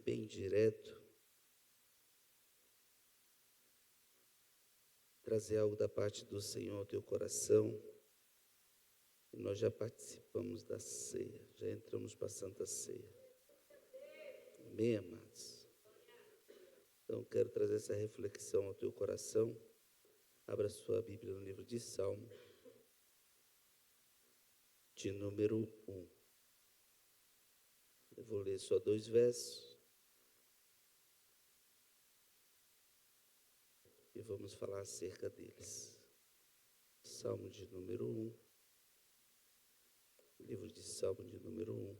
bem direto, trazer algo da parte do Senhor ao teu coração. E nós já participamos da ceia, já entramos para a Santa Ceia. Amém, amados? Então, quero trazer essa reflexão ao teu coração. Abra sua Bíblia no livro de Salmo, de número 1. Eu vou ler só 2 versos. E vamos falar acerca deles. Salmo de número 1. Livro de Salmo de número 1.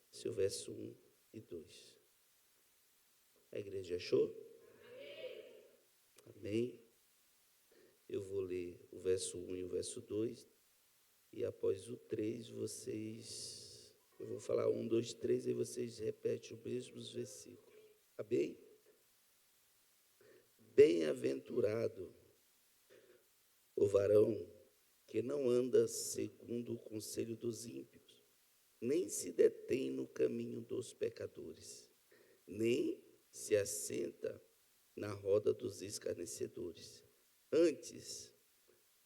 Seu verso 1 e 2. A igreja achou? Amém. Eu vou ler o verso 1 e o verso 2. E após o 3, eu vou falar 1, 2, 3, e vocês repetem os mesmos versículos. Amém? Bem-aventurado o varão que não anda segundo o conselho dos ímpios, nem se detém no caminho dos pecadores, nem se assenta na roda dos escarnecedores. Antes,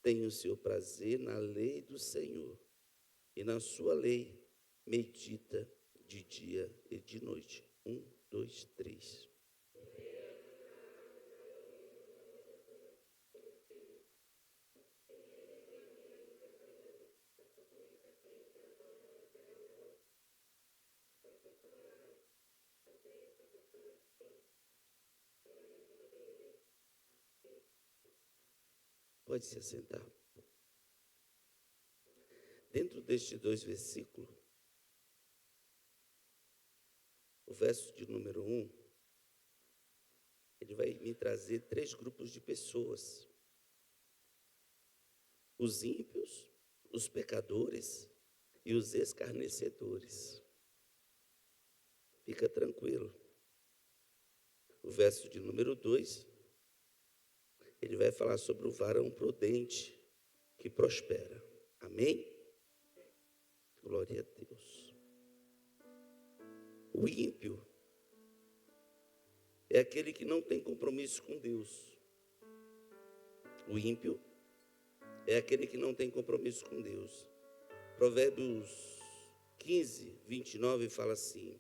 tem o seu prazer na lei do Senhor, e na sua lei medita de dia e de noite. 1, 2, 3. Pode se assentar. Dentro destes 2 versículos, o verso de número 1, ele vai me trazer 3 grupos de pessoas: os ímpios, os pecadores e os escarnecedores. Fica tranquilo. O verso de número 2, ele vai falar sobre o varão prudente que prospera. Amém? Glória a Deus. O ímpio é aquele que não tem compromisso com Deus. O ímpio é aquele que não tem compromisso com Deus. Provérbios 15, 29 fala assim: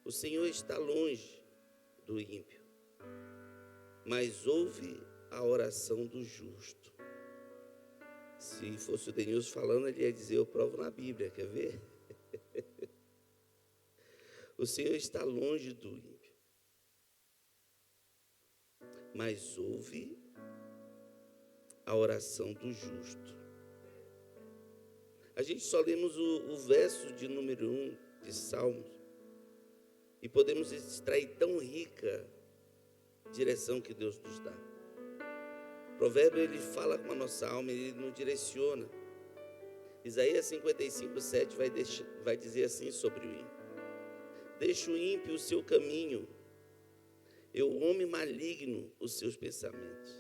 o Senhor está longe do ímpio, mas ouve a oração do justo. Se fosse o Denilson falando, ele ia dizer: eu provo na Bíblia, quer ver? O Senhor está longe do ímpio, mas ouve a oração do justo. A gente só lemos o verso de número 1 de Salmos e podemos extrair tão rica direção que Deus nos dá. O provérbio, ele fala com a nossa alma, ele nos direciona. Isaías 55, 7 vai dizer assim sobre o ímpio: deixa o ímpio o seu caminho, e o homem maligno os seus pensamentos,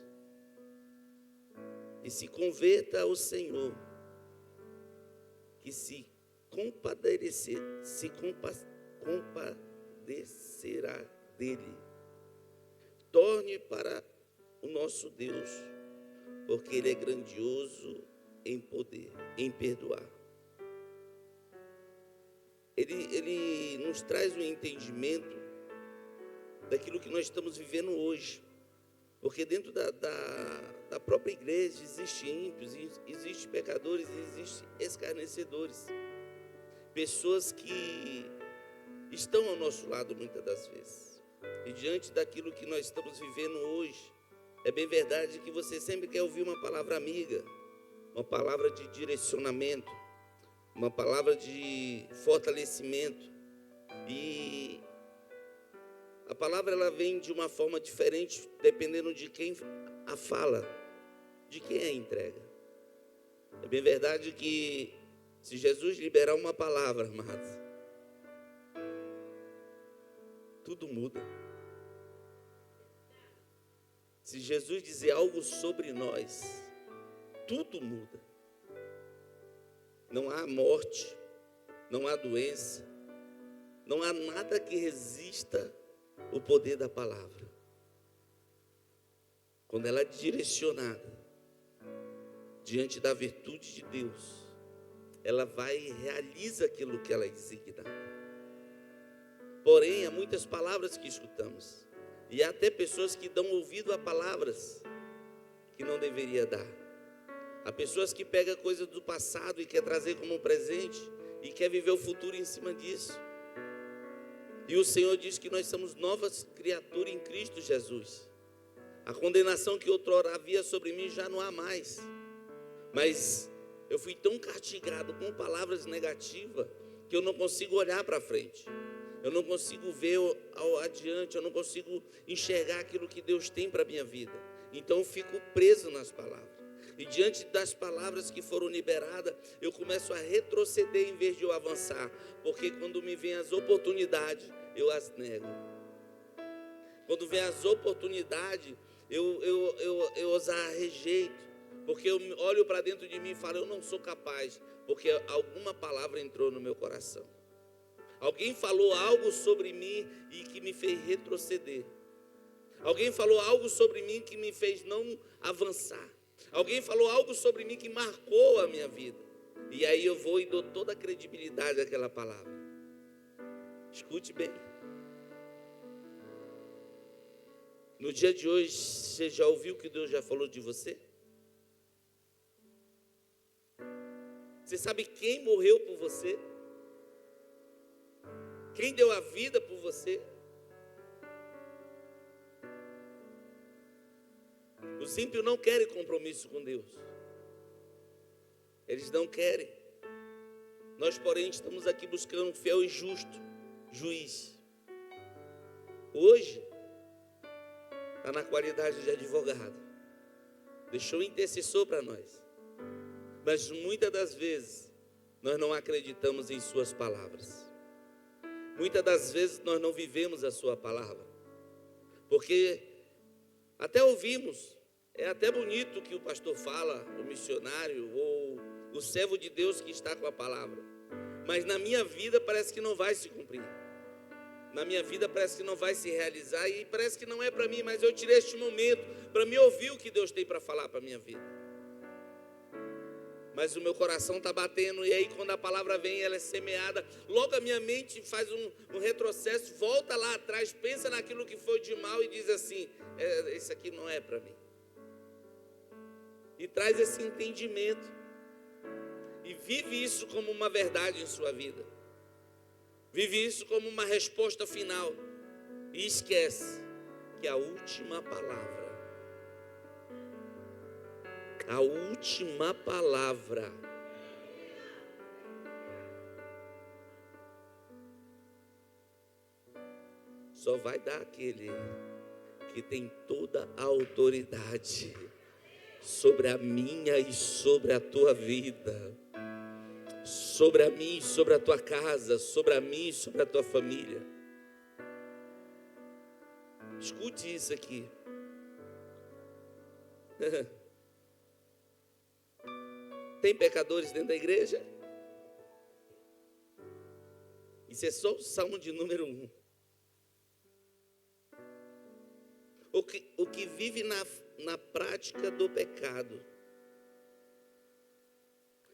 e se converta ao Senhor, que se compadecerá dele. Torne para o nosso Deus, porque Ele é grandioso em poder, em perdoar. Ele nos traz um entendimento daquilo que nós estamos vivendo hoje. Porque dentro da própria igreja existem ímpios, existem pecadores, existem escarnecedores. Pessoas que estão ao nosso lado muitas das vezes. E diante daquilo que nós estamos vivendo hoje, é bem verdade que você sempre quer ouvir uma palavra amiga, uma palavra de direcionamento, uma palavra de fortalecimento. E a palavra, ela vem de uma forma diferente, dependendo de quem a fala, de quem a entrega. É bem verdade que se Jesus liberar uma palavra, amados, tudo muda. Se Jesus dizer algo sobre nós, tudo muda. Não há morte, não há doença, Não há nada que resista o poder da palavra. Quando ela é direcionada diante da virtude de Deus, ela vai e realiza aquilo que ela é designada. Porém, há muitas palavras que escutamos, e há até pessoas que dão ouvido a palavras que não deveria dar. Há pessoas que pegam coisas do passado e quer trazer como um presente e quer viver o futuro em cima disso. E o Senhor diz que nós somos novas criaturas em Cristo Jesus. A condenação que outrora havia sobre mim já não há mais. Mas eu fui tão castigado com palavras negativas que eu não consigo olhar para frente. Eu não consigo ver adiante, eu não consigo enxergar aquilo que Deus tem para a minha vida. Então eu fico preso nas palavras. E diante das palavras que foram liberadas, eu começo a retroceder em vez de eu avançar. Porque quando me vêm as oportunidades, eu as nego. Quando vem as oportunidades, eu as rejeito. Porque eu olho para dentro de mim e falo, eu não sou capaz. Porque alguma palavra entrou no meu coração. Alguém falou algo sobre mim e que me fez retroceder. Alguém falou algo sobre mim que me fez não avançar. Alguém falou algo sobre mim que marcou a minha vida. E aí eu vou e dou toda a credibilidade àquela palavra. Escute bem. No dia de hoje, você já ouviu que Deus já falou de você? Você sabe quem morreu por você? Quem deu a vida por você? Os ímpios não querem compromisso com Deus. Eles não querem. Nós, porém, estamos aqui buscando um fiel e justo juiz. Hoje, está na qualidade de advogado. Deixou um intercessor para nós. Mas muitas das vezes, nós não acreditamos em suas palavras. Muitas das vezes, nós não vivemos a sua palavra. Porque até ouvimos. É até bonito o que o pastor fala, o missionário ou o servo de Deus que está com a palavra. Mas na minha vida parece que não vai se cumprir. Na minha vida parece que não vai se realizar e parece que não é para mim, mas eu tirei este momento para me ouvir o que Deus tem para falar para a minha vida. Mas o meu coração está batendo e aí quando a palavra vem, ela é semeada, logo a minha mente faz um retrocesso, volta lá atrás, pensa naquilo que foi de mal e diz assim, esse aqui não é para mim. E traz esse entendimento. E vive isso como uma verdade em sua vida. Vive isso como uma resposta final. E esquece que a última palavra só vai dar aquele que tem toda a autoridade sobre a minha e sobre a tua vida, sobre a mim e sobre a tua casa, sobre a mim e sobre a tua família. Escute isso aqui. Tem pecadores dentro da igreja? Isso é só o Salmo de número 1. O que vive na prática do pecado,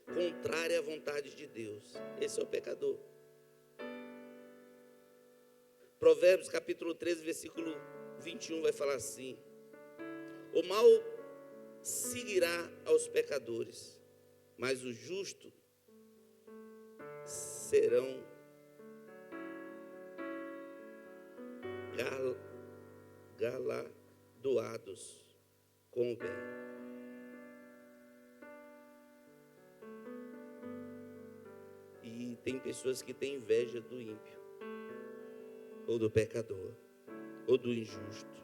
contrária à vontade de Deus, esse é o pecador. Provérbios capítulo 13, versículo 21 vai falar assim: o mal seguirá aos pecadores, mas os justos serão galardoados com o bem. E tem pessoas que têm inveja do ímpio, ou do pecador, ou do injusto.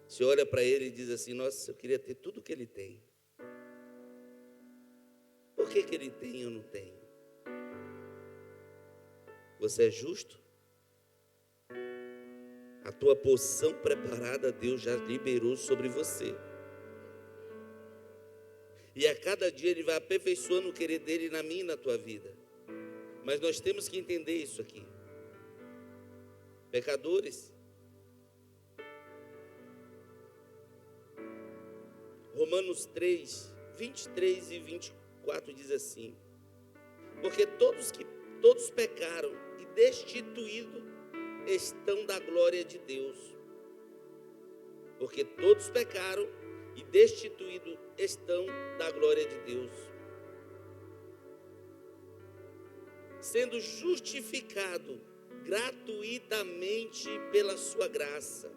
Você olha para ele e diz assim: nossa, eu queria ter tudo que ele tem. Por que ele tem e eu não tenho? Você é justo? A tua porção preparada, Deus já liberou sobre você. E a cada dia Ele vai aperfeiçoando o querer dEle na minha e na tua vida. Mas nós temos que entender isso aqui. Pecadores. Romanos 3, 23 e 24 diz assim: porque todos pecaram e destituídos estão da glória de Deus. Porque todos pecaram e destituídos estão da glória de Deus, sendo justificado gratuitamente pela sua graça,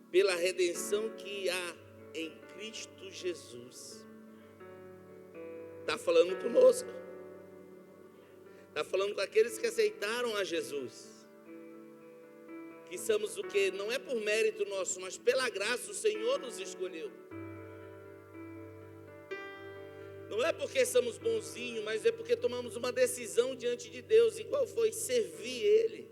pela redenção que há em Cristo Jesus. Está falando conosco, está falando com aqueles que aceitaram a Jesus, que somos o que? Não é por mérito nosso, mas pela graça o Senhor nos escolheu. Não é porque somos bonzinhos, mas é porque tomamos uma decisão diante de Deus. E qual foi? Servir Ele.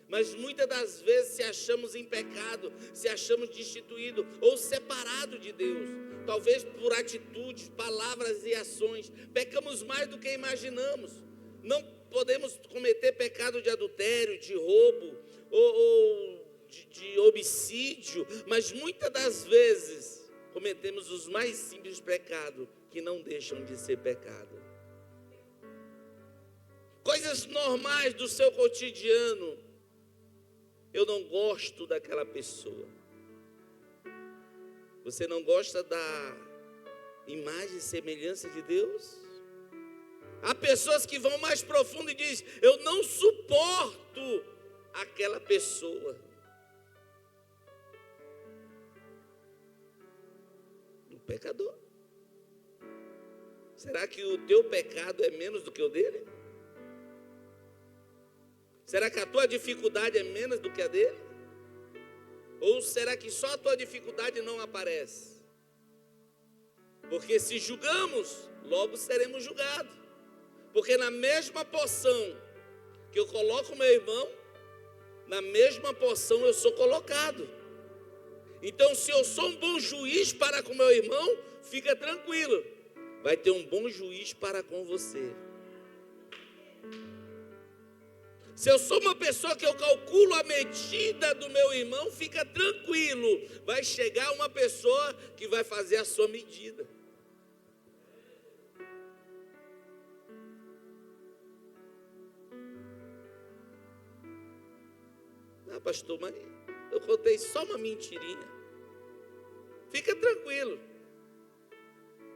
Mas muitas das vezes se achamos em pecado, se achamos destituídos ou separados de Deus. Talvez por atitudes, palavras e ações. Pecamos mais do que imaginamos. Não podemos cometer pecado de adultério, de roubo ou de homicídio. Mas muitas das vezes cometemos os mais simples pecados, que não deixam de ser pecado. Coisas normais do seu cotidiano. Eu não gosto daquela pessoa. Você não gosta da imagem e semelhança de Deus? Há pessoas que vão mais profundo e dizem: eu não suporto aquela pessoa. O pecador. Será que o teu pecado é menos do que o dele? Será que a tua dificuldade é menos do que a dele? Ou será que só a tua dificuldade não aparece? Porque se julgamos, logo seremos julgados. Porque na mesma porção que eu coloco meu irmão, na mesma porção eu sou colocado. Então, se eu sou um bom juiz para com meu irmão, fica tranquilo, vai ter um bom juiz para com você. Se eu sou uma pessoa que eu calculo a medida do meu irmão, fica tranquilo, vai chegar uma pessoa que vai fazer a sua medida. Ah, pastor, mas eu contei só uma mentirinha. Fica tranquilo.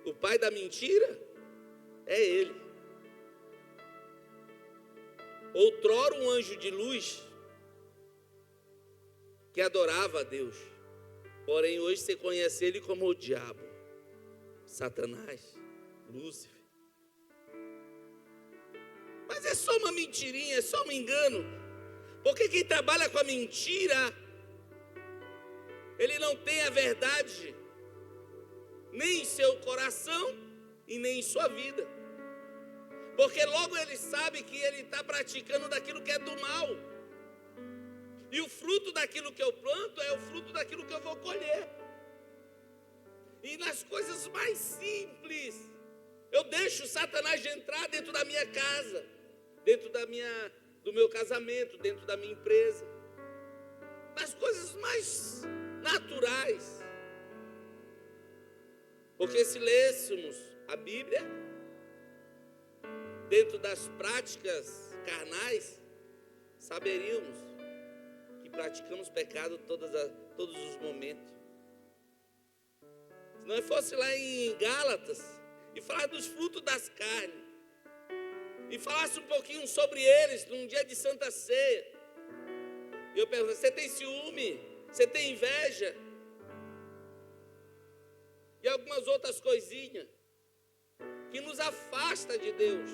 O pai da mentira é ele. Outrora um anjo de luz que adorava a Deus. Porém hoje você conhece ele como o diabo, Satanás, Lúcifer. Mas é só uma mentirinha, é só um engano. Porque quem trabalha com a mentira, ele não tem a verdade nem em seu coração e nem em sua vida. Porque logo ele sabe que ele está praticando daquilo que é do mal. E o fruto daquilo que eu planto é o fruto daquilo que eu vou colher. E nas coisas mais simples, eu deixo Satanás de entrar dentro da minha casa, dentro do meu casamento, dentro da minha empresa. Nas coisas mais naturais. Porque se lêssemos a Bíblia, dentro das práticas carnais, saberíamos que praticamos pecado todos os momentos. Se não fosse lá em Gálatas e falar dos frutos das carnes, e falasse um pouquinho sobre eles num dia de Santa Ceia, e eu pergunto: você tem ciúme? Você tem inveja? E algumas outras coisinhas que nos afasta de Deus.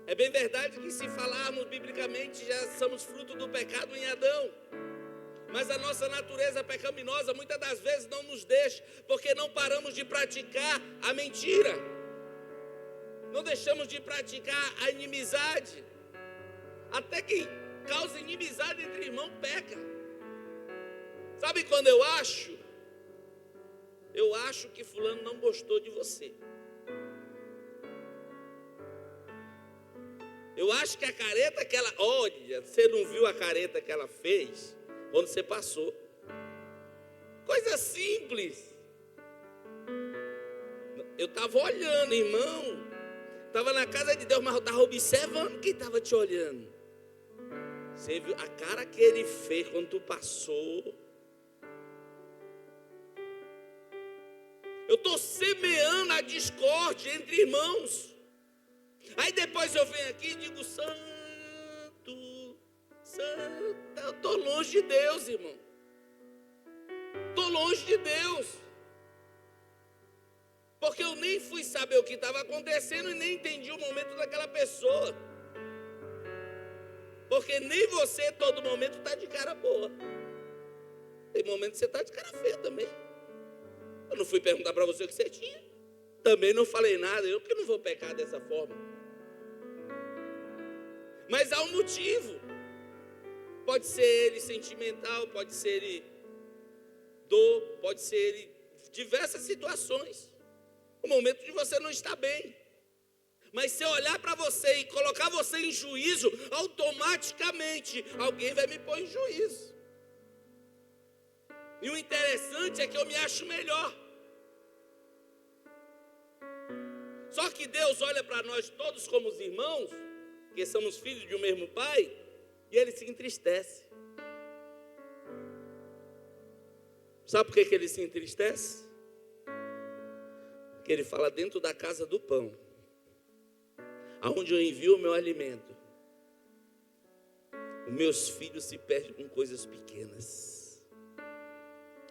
É bem verdade que, se falarmos biblicamente, já somos fruto do pecado em Adão. Mas a nossa natureza pecaminosa muitas das vezes não nos deixa, porque não paramos de praticar a mentira. Não deixamos de praticar a inimizade. Até quem causa inimizade entre irmãos peca. Sabe quando eu acho? Eu acho que fulano não gostou de você. Eu acho que a careta que ela... Olha, você não viu a careta que ela fez quando você passou. Coisa simples. Eu estava olhando, irmão. Estava na casa de Deus, mas eu estava observando quem estava te olhando. Você viu a cara que ele fez quando tu passou. Eu estou semeando a discórdia entre irmãos. Aí depois eu venho aqui e digo, santo, eu estou longe de Deus, irmão. Estou longe de Deus. Porque eu nem fui saber o que estava acontecendo e nem entendi o momento daquela pessoa. Porque nem você, todo momento, está de cara boa. Tem momento que você está de cara feia também. Eu não fui perguntar para você o que você tinha. Também não falei nada, eu que não vou pecar dessa forma. Mas há um motivo. Pode ser ele sentimental, pode ser ele dor, pode ser ele diversas situações. O momento de você não estar bem. Mas se eu olhar para você e colocar você em juízo, automaticamente alguém vai me pôr em juízo. E o interessante é que eu me acho melhor. Só que Deus olha para nós todos como os irmãos, que somos filhos de um mesmo pai, e Ele se entristece. Sabe por que Ele se entristece? Porque Ele fala, dentro da casa do pão, aonde eu envio o meu alimento, os meus filhos se perdem com coisas pequenas,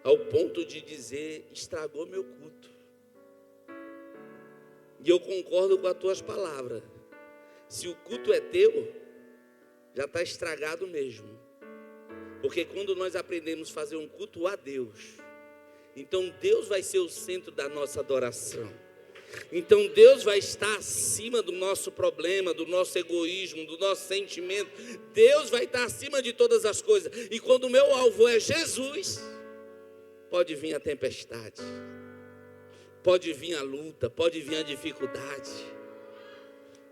ao ponto de dizer, estragou meu culto. E eu concordo com as tuas palavras. Se o culto é teu, já está estragado mesmo. Porque quando nós aprendemos a fazer um culto a Deus, então Deus vai ser o centro da nossa adoração. Então Deus vai estar acima do nosso problema, do nosso egoísmo, do nosso sentimento. Deus vai estar acima de todas as coisas. E quando o meu alvo é Jesus, pode vir a tempestade, pode vir a luta, pode vir a dificuldade.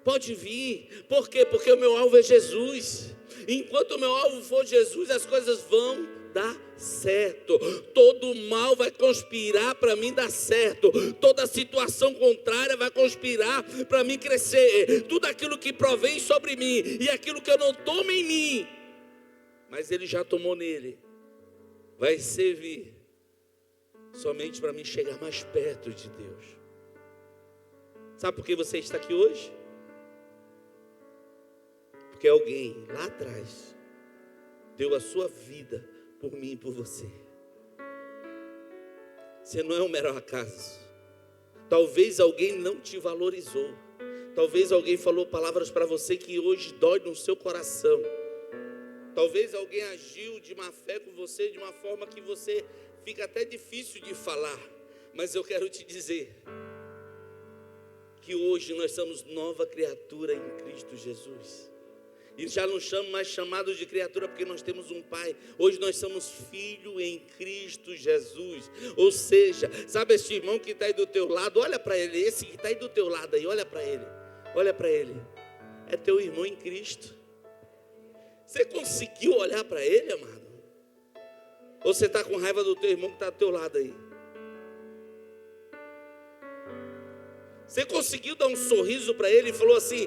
Pode vir. Por quê? Porque o meu alvo é Jesus. Enquanto o meu alvo for Jesus, as coisas vão dar certo. Todo mal vai conspirar para mim dar certo. Toda situação contrária vai conspirar para mim crescer. Tudo aquilo que provém sobre mim e aquilo que eu não tomo em mim, mas Ele já tomou nele, vai servir somente para mim chegar mais perto de Deus. Sabe por que você está aqui hoje? Porque alguém lá atrás deu a sua vida por mim e por você. Você não é um mero acaso. Talvez alguém não te valorizou. Talvez alguém falou palavras para você que hoje dói no seu coração. Talvez alguém agiu de má fé com você de uma forma que você fica até difícil de falar. Mas eu quero te dizer que hoje nós somos nova criatura em Cristo Jesus. E já não chamamos mais chamados de criatura porque nós temos um Pai. Hoje nós somos filho em Cristo Jesus. Ou seja, sabe esse irmão que está aí do teu lado? Olha para ele, esse que está aí do teu lado aí, olha para ele. Olha para ele. É teu irmão em Cristo. Você conseguiu olhar para ele, amado? Ou você está com raiva do teu irmão que está do teu lado aí? Você conseguiu dar um sorriso para ele e falou assim: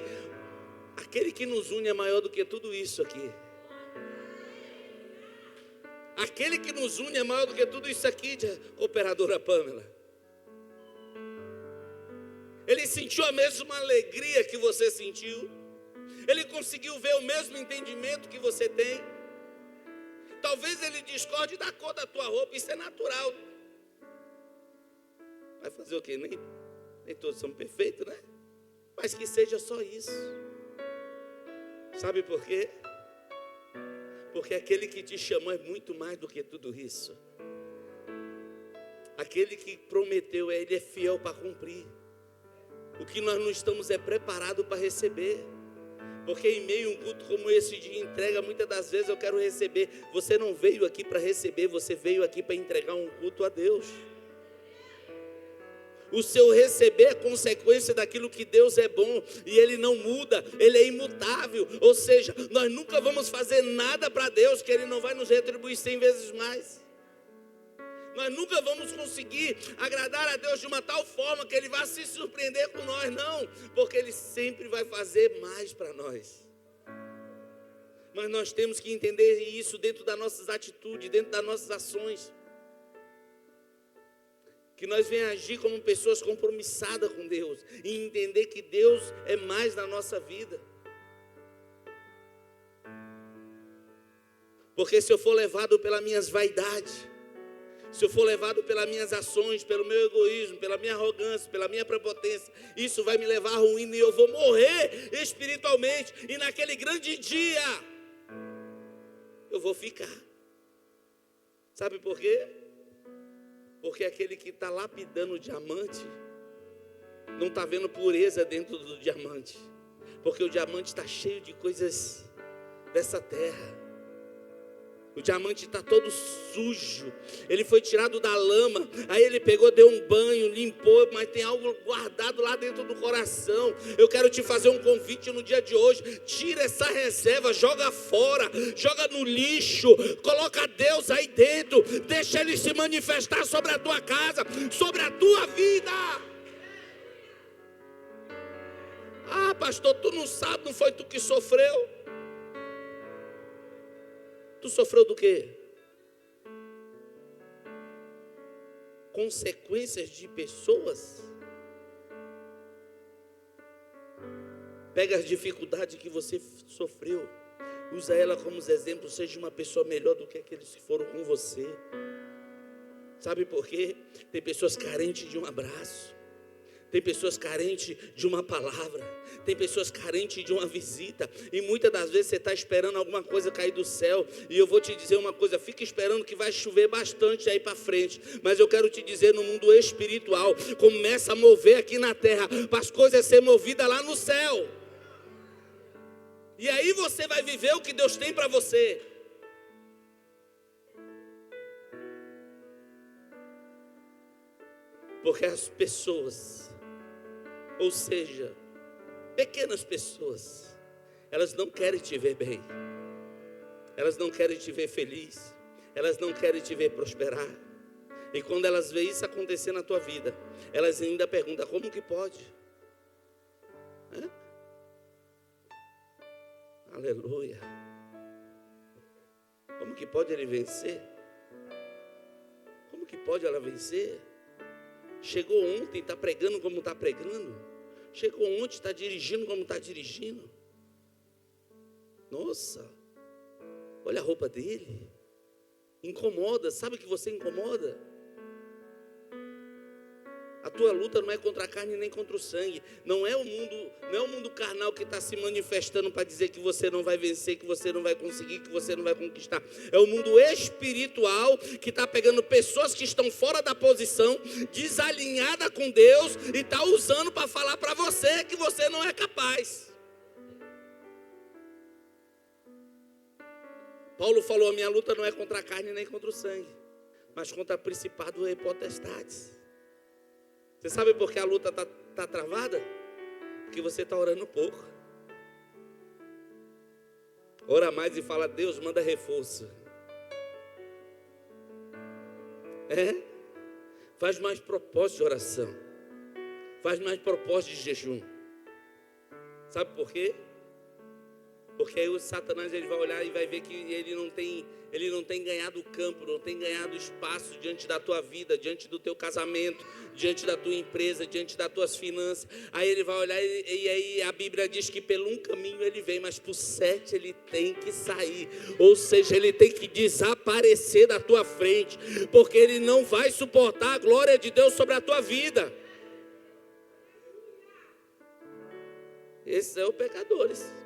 aquele que nos une é maior do que tudo isso aqui. Aquele que nos une é maior do que tudo isso aqui, operadora Pamela. Ele sentiu a mesma alegria que você sentiu. Ele conseguiu ver o mesmo entendimento que você tem. Talvez ele discorde da cor da tua roupa, isso é natural. Vai fazer o quê? Nem todos são perfeitos, né? Mas que seja só isso. Sabe por quê? Porque aquele que te chamou é muito mais do que tudo isso. Aquele que prometeu, ele é fiel para cumprir. O que nós não estamos é preparado para receber. Porque em meio a um culto como esse de entrega, muitas das vezes eu quero receber. Você não veio aqui para receber, você veio aqui para entregar um culto a Deus. O seu receber é consequência daquilo que Deus é bom, e Ele não muda, Ele é imutável. Ou seja, nós nunca vamos fazer nada para Deus que Ele não vai nos retribuir 100 vezes mais. Nós nunca vamos conseguir agradar a Deus de uma tal forma que Ele vai se surpreender com nós, não, porque Ele sempre vai fazer mais para nós. Mas nós temos que entender isso dentro das nossas atitudes, dentro das nossas ações. Que nós venhamos agir como pessoas compromissadas com Deus e entender que Deus é mais na nossa vida. Porque se eu for levado pelas minhas vaidades, se eu for levado pelas minhas ações, pelo meu egoísmo, pela minha arrogância, pela minha prepotência, isso vai me levar a ruína e eu vou morrer espiritualmente. E naquele grande dia, eu vou ficar. Sabe por quê? Porque aquele que está lapidando o diamante, não está vendo pureza dentro do diamante. Porque o diamante está cheio de coisas dessa terra. O diamante está todo sujo. Ele foi tirado da lama. Aí ele pegou, deu um banho, limpou. Mas tem algo guardado lá dentro do coração. Eu quero te fazer um convite no dia de hoje. Tira essa reserva, joga fora, joga no lixo. Coloca Deus aí dentro. Deixa Ele se manifestar sobre a tua casa, sobre a tua vida. Ah, pastor, tu não sabe, não foi tu que sofreu? Tu sofreu do quê? Consequências de pessoas? Pega as dificuldades que você sofreu, usa ela como exemplo, seja uma pessoa melhor do que aqueles que foram com você. Sabe por quê? Tem pessoas carentes de um abraço. Tem pessoas carentes de uma palavra. Tem pessoas carentes de uma visita. E muitas das vezes você está esperando alguma coisa cair do céu. E eu vou te dizer uma coisa. Fica esperando que vai chover bastante aí para frente. Mas eu quero te dizer, no mundo espiritual, começa a mover aqui na terra, para as coisas serem movidas lá no céu. E aí você vai viver o que Deus tem para você. Porque as pessoas, ou seja, pequenas pessoas, elas não querem te ver bem, elas não querem te ver feliz, elas não querem te ver prosperar. E quando elas veem isso acontecer na tua vida, elas ainda perguntam, como que pode? Aleluia. Como que pode ele vencer? Como que pode ela vencer? Chegou ontem, está pregando como está pregando. Chegou ontem, está dirigindo como está dirigindo. Nossa, olha a roupa dele. Incomoda, sabe que você incomoda? A tua luta não é contra a carne nem contra o sangue. Não é o mundo carnal que está se manifestando para dizer que você não vai vencer, que você não vai conseguir, que você não vai conquistar. É o mundo espiritual que está pegando pessoas que estão fora da posição, desalinhada com Deus, e está usando para falar para você que você não é capaz. Paulo falou, a minha luta não é contra a carne nem contra o sangue, mas contra principados e potestades. Você sabe por que a luta está travada? Porque você está orando pouco. Ora mais e fala, Deus, manda reforço. Faz mais propósito de oração. Faz mais propósito de jejum. Sabe por quê? Porque aí o Satanás ele vai olhar e vai ver que ele não tem ganhado campo, não tem ganhado espaço diante da tua vida, diante do teu casamento, diante da tua empresa, diante das tuas finanças. Aí ele vai olhar e aí a Bíblia diz que pelo um caminho ele vem, mas por 7 ele tem que sair. Ou seja, ele tem que desaparecer da tua frente, porque ele não vai suportar a glória de Deus sobre a tua vida. Esses são os pecadores.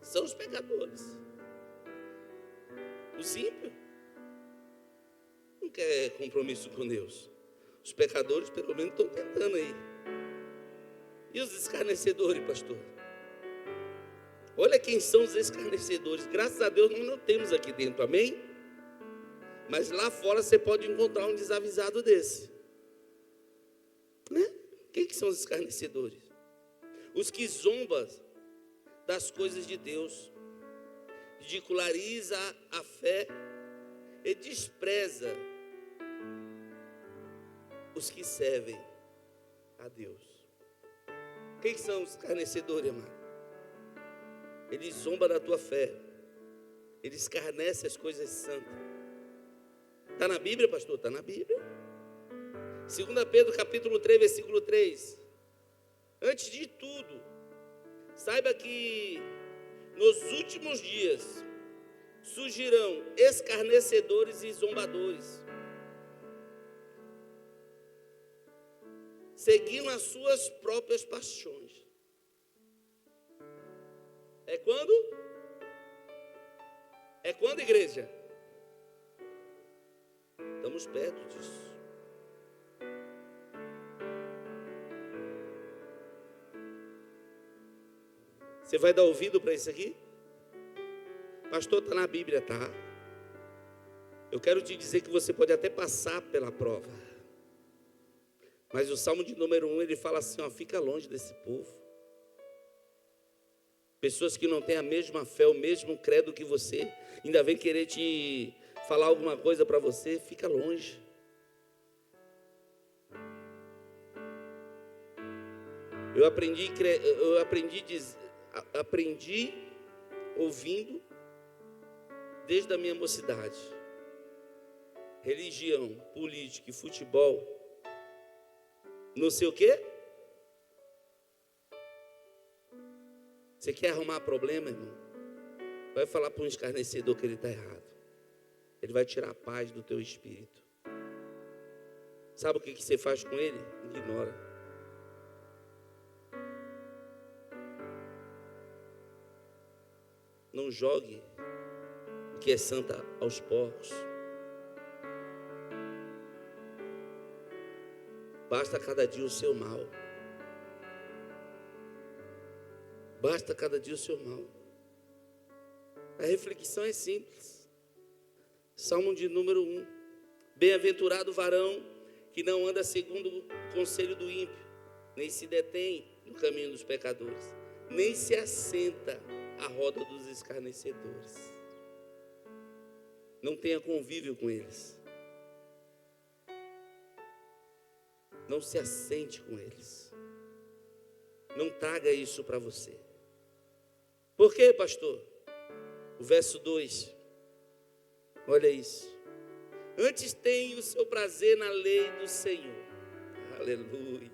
São os pecadores. Os ímpios não quer compromisso com Deus. Os pecadores pelo menos estão tentando aí. E os escarnecedores, pastor? Olha quem são os escarnecedores. Graças a Deus nós não temos aqui dentro, amém? Mas lá fora você pode encontrar um desavisado desse. Né? Quem que são os escarnecedores? Os que zombam das coisas de Deus, ridiculariza a fé e despreza os que servem a Deus. Quem que são os escarnecedores, amado? Eles zombam da tua fé, eles escarnecem as coisas santas. Está na Bíblia, pastor? Está na Bíblia. 2 Pedro capítulo 3, versículo 3. Antes de tudo, saiba que nos últimos dias surgirão escarnecedores e zombadores, seguindo as suas próprias paixões. É quando? É quando, igreja? Estamos perto disso. Você vai dar ouvido para isso aqui? Pastor, está na Bíblia, tá? Eu quero te dizer que você pode até passar pela prova. Mas o Salmo de número 1, ele fala assim, ó, fica longe desse povo. Pessoas que não têm a mesma fé, o mesmo credo que você, ainda vem querer te falar alguma coisa para você, fica longe. Eu aprendi ouvindo desde a minha mocidade. Religião, política e futebol, não sei o quê. Você quer arrumar problema, irmão? Vai falar para um escarnecedor que ele está errado. Ele vai tirar a paz do teu espírito. Sabe o que você faz com ele? Ignora. Não jogue o que é santa aos porcos. Basta cada dia o seu mal. Basta cada dia o seu mal. A reflexão é simples. Salmo de número 1. Bem-aventurado o varão que não anda segundo o conselho do ímpio, nem se detém no caminho dos pecadores, nem se assenta à roda dos escarnecedores. Não tenha convívio com eles. Não se assente com eles. Não traga isso para você. Por quê, pastor? O verso 2. Olha isso. Antes tem o seu prazer na lei do Senhor. Aleluia.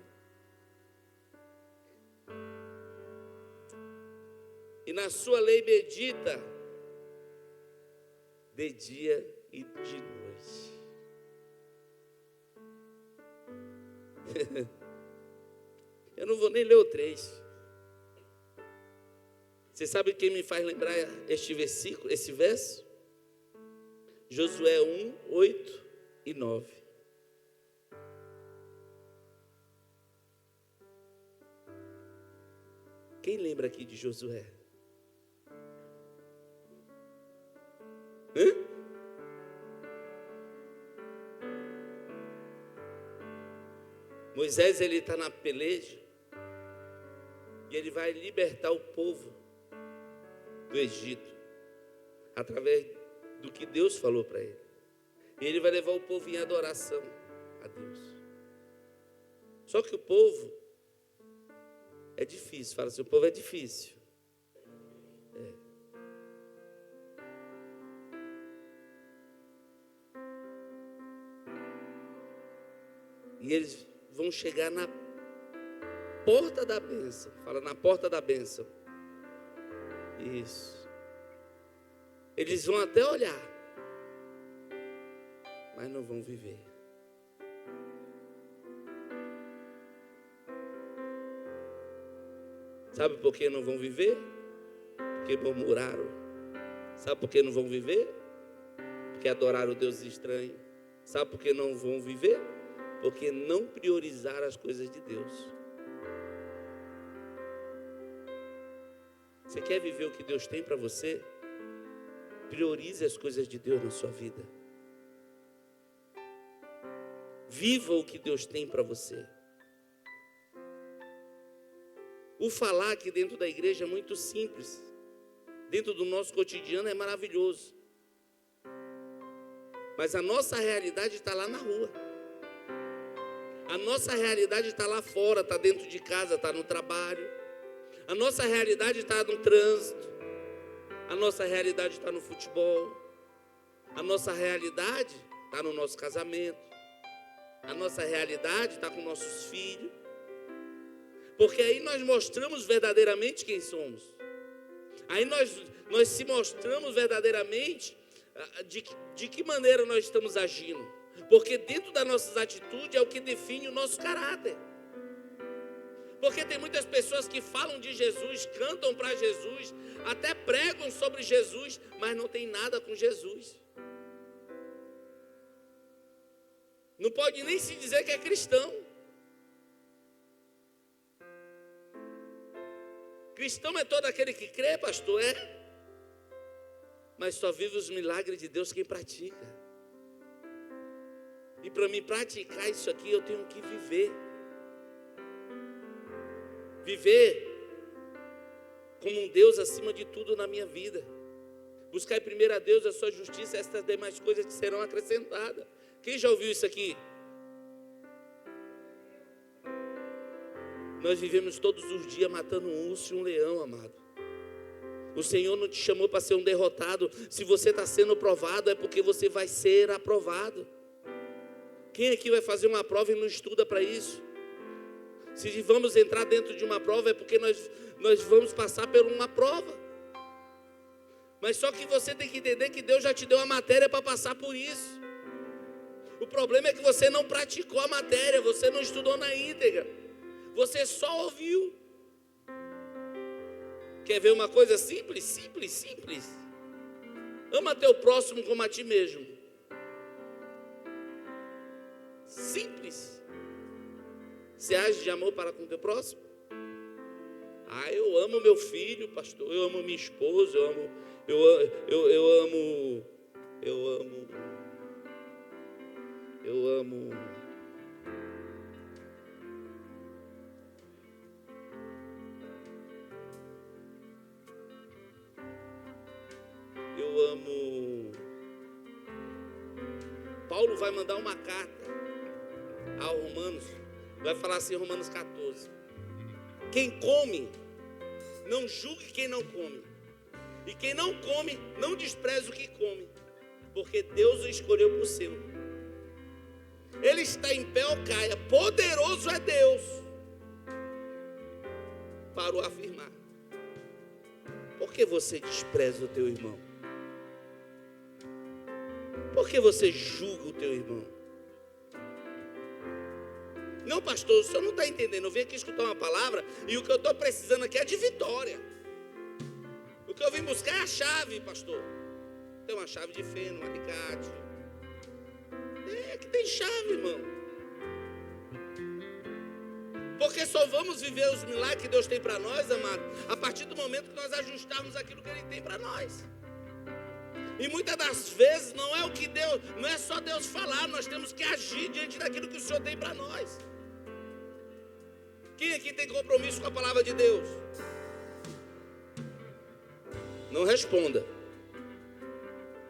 E na sua lei medita de dia e de noite. Eu não vou nem ler o 3. Você sabe quem me faz lembrar este versículo, esse verso? Josué 1, 8 e 9. Quem lembra aqui de Josué? Hã? Moisés, ele está na peleja e ele vai libertar o povo do Egito através do que Deus falou para ele. E ele vai levar o povo em adoração a Deus. Só que o povo é difícil. Fala assim, o povo é difícil. E eles vão chegar na porta da bênção. Fala, na porta da bênção. Isso. Eles vão até olhar, mas não vão viver. Sabe por que não vão viver? Porque murmuraram. Sabe por que não vão viver? Porque adoraram Deus estranho. Sabe por que não vão viver? Porque não priorizaram as coisas de Deus. Você quer viver o que Deus tem para você? Priorize as coisas de Deus na sua vida. Viva o que Deus tem para você. O falar aqui dentro da igreja é muito simples. Dentro do nosso cotidiano é maravilhoso. Mas a nossa realidade está lá na rua. A nossa realidade está lá fora, está dentro de casa, está no trabalho. A nossa realidade está no trânsito. A nossa realidade está no futebol. A nossa realidade está no nosso casamento. A nossa realidade está com nossos filhos. Porque aí nós mostramos verdadeiramente quem somos. Aí nós se mostramos verdadeiramente de que maneira nós estamos agindo. Porque dentro das nossas atitudes é o que define o nosso caráter. Porque tem muitas pessoas que falam de Jesus, cantam para Jesus, até pregam sobre Jesus, mas não tem nada com Jesus. Não pode nem se dizer que é cristão. Cristão é todo aquele que crê, pastor, é. Mas só vive os milagres de Deus quem pratica. E para mim praticar isso aqui, eu tenho que viver. Viver como um Deus acima de tudo na minha vida. Buscar primeiro a Deus, a sua justiça, estas demais coisas que serão acrescentadas. Quem já ouviu isso aqui? Nós vivemos todos os dias matando um urso e um leão, amado. O Senhor não te chamou para ser um derrotado. Se você está sendo provado, é porque você vai ser aprovado. Quem aqui vai fazer uma prova e não estuda para isso? Se vamos entrar dentro de uma prova, é porque nós vamos passar por uma prova. Mas só que você tem que entender que Deus já te deu a matéria para passar por isso. O problema é que você não praticou a matéria, você não estudou na íntegra. Você só ouviu. Quer ver uma coisa simples? Simples, simples. Ama teu próximo como a ti mesmo. Simples. Você age de amor para com teu próximo? Eu amo meu filho, pastor. Eu amo minha esposa. Eu amo. Paulo vai mandar uma carta ao Romanos, vai falar assim, Romanos 14: quem come, não julgue quem não come, e quem não come, não despreze o que come, porque Deus o escolheu por seu. Ele está em pé ou caia, poderoso é Deus para o afirmar. Por que você despreza o teu irmão? Por que você julga o teu irmão? Não, pastor, o senhor não está entendendo. Eu vim aqui escutar uma palavra e o que eu estou precisando aqui é de vitória. O que eu vim buscar é a chave, pastor. Tem uma chave de feno, um alicate. Aqui tem chave, irmão. Porque só vamos viver os milagres que Deus tem para nós, amado, a partir do momento que nós ajustarmos aquilo que Ele tem para nós. E muitas das vezes não é o que Deus, não é só Deus falar, nós temos que agir diante daquilo que o Senhor tem para nós. Quem aqui tem compromisso com a palavra de Deus? Não responda.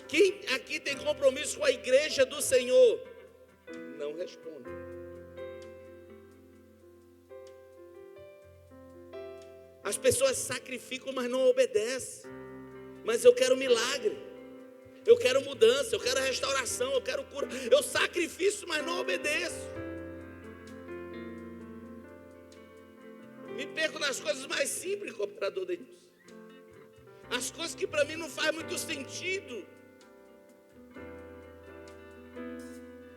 Quem aqui tem compromisso com a igreja do Senhor? Não responda. As pessoas sacrificam, mas não obedecem. Mas eu quero milagre. Eu quero mudança, eu quero restauração, eu quero cura. Eu sacrifício, mas não obedeço. Me perco nas coisas mais simples, cooperador Deus. As coisas que para mim não faz muito sentido.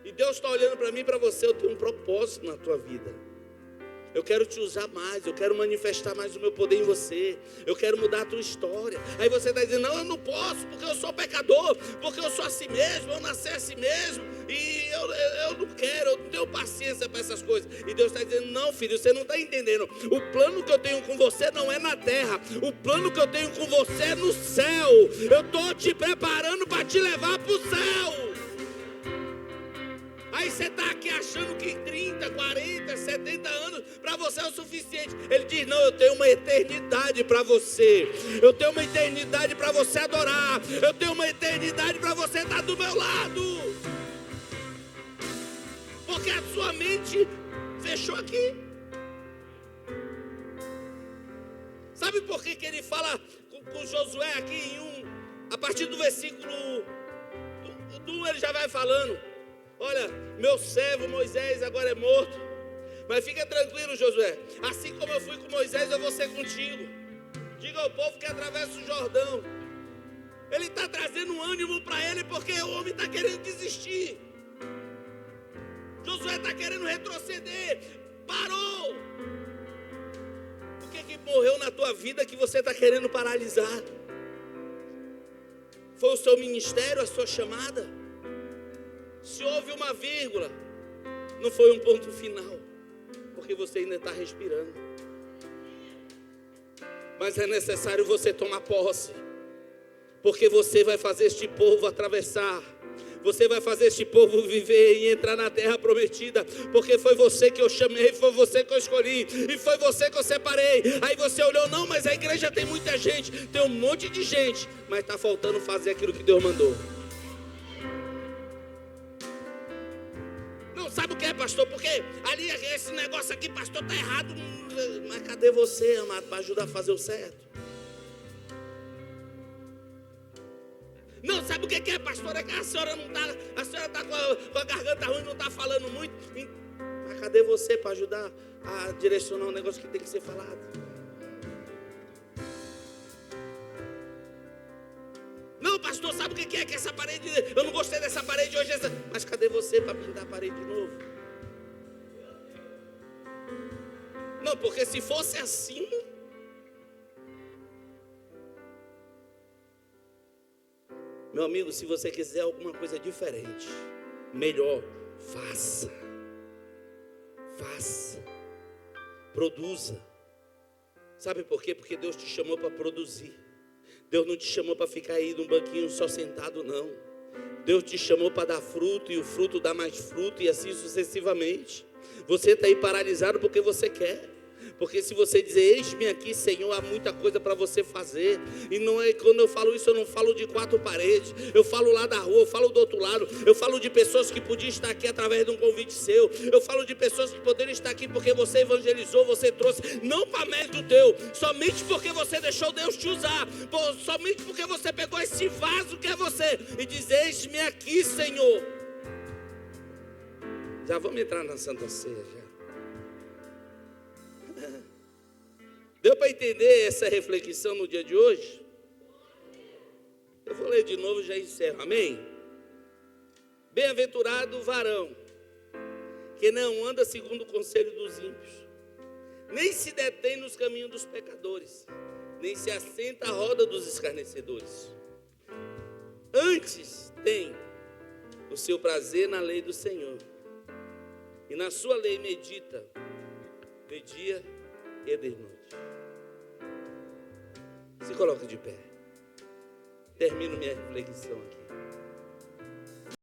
E Deus está olhando para mim e para você. Eu tenho um propósito na tua vida. Eu quero te usar mais, eu quero manifestar mais o meu poder em você. Eu quero mudar a tua história. Aí você está dizendo, não, eu não posso, porque eu sou pecador, porque eu sou assim mesmo, eu nasci assim mesmo, e eu não quero, eu não tenho paciência para essas coisas. E Deus está dizendo, não, filho, você não está entendendo. O plano que eu tenho com você não é na terra. O plano que eu tenho com você é no céu. Eu estou te preparando para te levar para o céu. Aí você está aqui achando que 30, 40, 70 anos para você é o suficiente. Ele diz: não, eu tenho uma eternidade para você. Eu tenho uma eternidade para você adorar. Eu tenho uma eternidade para você estar do meu lado. Porque a sua mente fechou aqui. Sabe por que ele fala com Josué aqui a partir do versículo 1 ele já vai falando: olha, meu servo Moisés agora é morto, mas fica tranquilo, Josué, assim como eu fui com Moisés, eu vou ser contigo. Diga ao povo que atravessa o Jordão. Ele está trazendo um ânimo para ele, porque o homem está querendo desistir. Josué está querendo retroceder. Parou. O que morreu na tua vida que você está querendo paralisar? Foi o seu ministério, a sua chamada? Se houve uma vírgula, não foi um ponto final, porque você ainda está respirando. Mas é necessário você tomar posse, porque você vai fazer este povo atravessar. Você vai fazer este povo viver e entrar na terra prometida, porque foi você que eu chamei, foi você que eu escolhi, e foi você que eu separei. Aí você olhou: não, mas a igreja tem muita gente, tem um monte de gente, mas está faltando fazer aquilo que Deus mandou. Não sabe o que é, pastor? Porque ali esse negócio aqui, pastor, está errado. Mas cadê você, amado, para ajudar a fazer o certo? Não, sabe o que é, pastor? É que a senhora está com a garganta ruim, não está falando muito. Mas cadê você para ajudar a direcionar um negócio que tem que ser falado? Não, pastor, sabe o que é? Que essa parede, eu não gostei dessa parede hoje. Mas cadê você para pintar a parede de novo? Não, porque se fosse assim... Meu amigo, se você quiser alguma coisa diferente, melhor, faça. Faça. Produza. Sabe por quê? Porque Deus te chamou para produzir. Deus não te chamou para ficar aí num banquinho só sentado, não. Deus te chamou para dar fruto, e o fruto dá mais fruto, e assim sucessivamente. Você está aí paralisado porque você quer. Porque se você dizer: eis-me aqui, Senhor, há muita coisa para você fazer. E não é, quando eu falo isso, eu não falo de quatro paredes. Eu falo lá da rua, eu falo do outro lado. Eu falo de pessoas que podiam estar aqui através de um convite seu. Eu falo de pessoas que poderiam estar aqui porque você evangelizou, você trouxe. Não para mérito teu, somente porque você deixou Deus te usar. Somente porque você pegou esse vaso que é você e diz: eis-me aqui, Senhor. Já vamos entrar na Santa Ceia já. Deu para entender essa reflexão no dia de hoje? Eu vou ler de novo e já encerro, amém? Bem-aventurado o varão que não anda segundo o conselho dos ímpios, nem se detém nos caminhos dos pecadores, nem se assenta à roda dos escarnecedores. Antes tem o seu prazer na lei do Senhor, e na sua lei medita de dia e de noite. Se coloca de pé. Termino minha reflexão aqui.